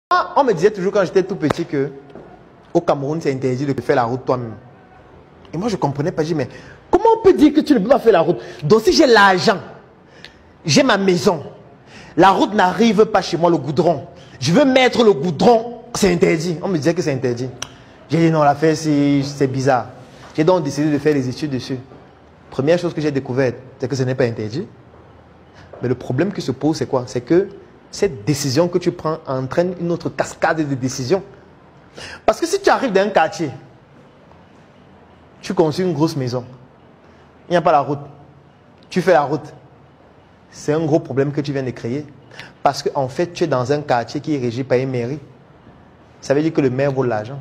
On me disait toujours quand j'étais tout petit que au Cameroun, c'est interdit de faire la route toi-même. Et moi, je ne comprenais pas. Je dis, mais comment on peut dire que tu ne peux pas faire la route? Donc, si j'ai l'argent, j'ai ma maison, la route n'arrive pas chez moi, le goudron. Je veux mettre le goudron, c'est interdit. On me disait que c'est interdit. J'ai dit, non, l'affaire, c'est bizarre. J'ai donc décidé de faire des études dessus. Première chose que j'ai découverte, c'est que ce n'est pas interdit. Mais le problème qui se pose, c'est quoi? C'est que cette décision que tu prends entraîne une autre cascade de décisions. Parce que si tu arrives dans un quartier, tu construis une grosse maison, il n'y a pas la route, tu fais la route, c'est un gros problème que tu viens de créer. Parce qu'en fait, tu es dans un quartier qui est régi par une mairie. Ça veut dire que le maire vaut l'argent.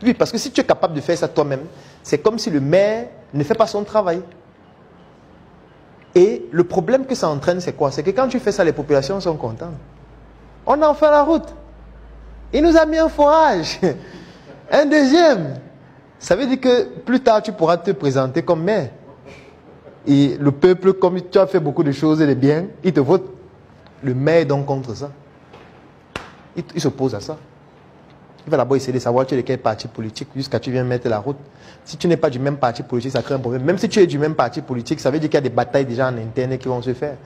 Oui, parce que si tu es capable de faire ça toi-même, c'est comme si le maire ne fait pas son travail. Et le problème que ça entraîne, c'est quoi? C'est que quand tu fais ça, les populations sont contentes. On a fait la route. Il nous a mis un forage. Un deuxième. Ça veut dire que plus tard, tu pourras te présenter comme maire. Et le peuple, comme tu as fait beaucoup de choses et de bien, il te vote. Le maire est donc contre ça. Il s'oppose à ça. Il va d'abord essayer de savoir tu es de quel parti politique jusqu'à ce que tu viennes mettre la route. Si tu n'es pas du même parti politique, ça crée un problème. Même si tu es du même parti politique, ça veut dire qu'il y a des batailles déjà en interne qui vont se faire.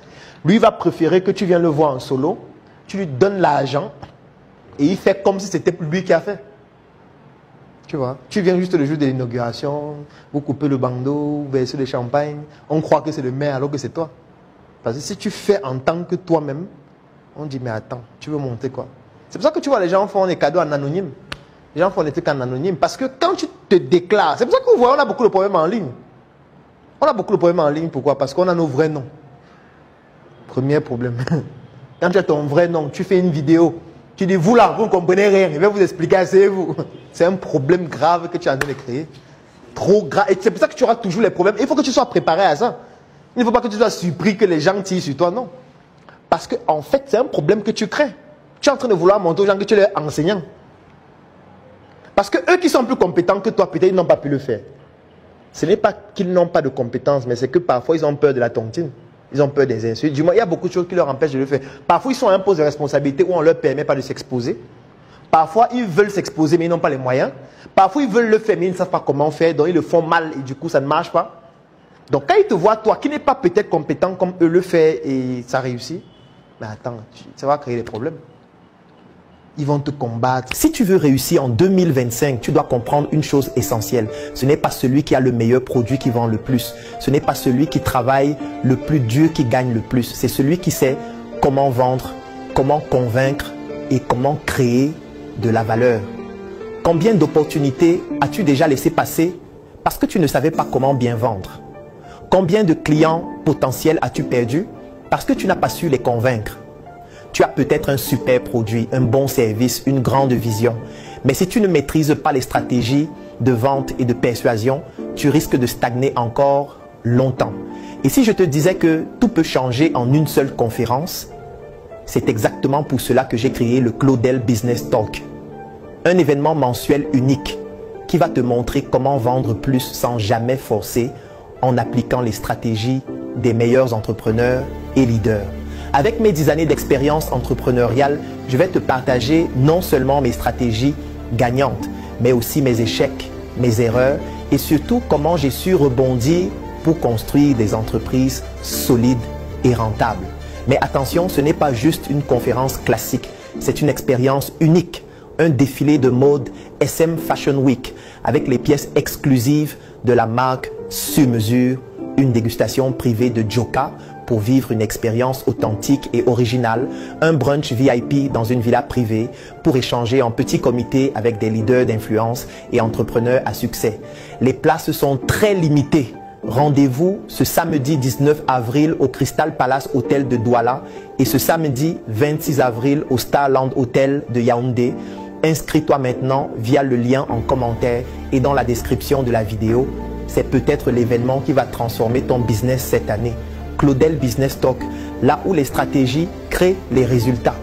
Lui, il va préférer que tu viennes le voir en solo, tu lui donnes l'argent et il fait comme si c'était lui qui a fait. Tu vois, tu viens juste le jour de l'inauguration, vous coupez le bandeau, vous versez le champagne, on croit que c'est le maire alors que c'est toi. Parce que si tu fais en tant que toi-même, on dit mais attends, tu veux monter quoi? C'est pour ça que tu vois, les gens font des cadeaux en anonyme. Les gens font des trucs en anonyme. Parce que quand tu te déclares, c'est pour ça que vous voyez, on a beaucoup de problèmes en ligne. On a beaucoup de problèmes en ligne, pourquoi? Parce qu'on a nos vrais noms. Premier problème. Quand tu as ton vrai nom, tu fais une vidéo, tu dis, vous là, vous ne comprenez rien, je vais vous expliquer, asseyez-vous. C'est un problème grave que tu es en train de créer. Trop grave. Et c'est pour ça que tu auras toujours les problèmes. Il faut que tu sois préparé à ça. Il ne faut pas que tu sois surpris que les gens tirent sur toi, non. Parce qu'en fait, c'est un problème que tu crées. Tu es en train de vouloir montrer aux gens que tu es leur enseignant. Parce que eux qui sont plus compétents que toi, peut-être ils n'ont pas pu le faire. Ce n'est pas qu'ils n'ont pas de compétences, mais c'est que parfois ils ont peur de la tontine. Ils ont peur des insultes. Du moins, il y a beaucoup de choses qui leur empêchent de le faire. Parfois, ils sont à un poste de responsabilité où on ne leur permet pas de s'exposer. Parfois, ils veulent s'exposer, mais ils n'ont pas les moyens. Parfois, ils veulent le faire, mais ils ne savent pas comment faire. Donc, ils le font mal et du coup, ça ne marche pas. Donc, quand ils te voient, toi, qui n'es pas peut-être compétent comme eux le font et ça réussit, mais attends, ça va créer des problèmes. Ils vont te combattre. Si tu veux réussir en 2025, tu dois comprendre une chose essentielle. Ce n'est pas celui qui a le meilleur produit qui vend le plus. Ce n'est pas celui qui travaille le plus dur qui gagne le plus. C'est celui qui sait comment vendre, comment convaincre et comment créer de la valeur. Combien d'opportunités as-tu déjà laissé passer parce que tu ne savais pas comment bien vendre? Combien de clients potentiels as-tu perdu parce que tu n'as pas su les convaincre? Tu as peut-être un super produit, un bon service, une grande vision. Mais si tu ne maîtrises pas les stratégies de vente et de persuasion, tu risques de stagner encore longtemps. Et si je te disais que tout peut changer en une seule conférence, c'est exactement pour cela que j'ai créé le Claudel Business Talk. Un événement mensuel unique qui va te montrer comment vendre plus sans jamais forcer en appliquant les stratégies des meilleurs entrepreneurs et leaders. Avec mes 10 années d'expérience entrepreneuriale, je vais te partager non seulement mes stratégies gagnantes, mais aussi mes échecs, mes erreurs et surtout comment j'ai su rebondir pour construire des entreprises solides et rentables. Mais attention, ce n'est pas juste une conférence classique, c'est une expérience unique, un défilé de mode SM Fashion Week avec les pièces exclusives de la marque sur mesure, une dégustation privée de Joka pour vivre une expérience authentique et originale, un brunch VIP dans une villa privée pour échanger en petit comité avec des leaders d'influence et entrepreneurs à succès. Les places sont très limitées. Rendez-vous ce samedi 19 avril au Crystal Palace Hotel de Douala et ce samedi 26 avril au Starland Hotel de Yaoundé. Inscris-toi maintenant via le lien en commentaire et dans la description de la vidéo. C'est peut-être l'événement qui va transformer ton business cette année. Claudel Business Talk, là où les stratégies créent les résultats.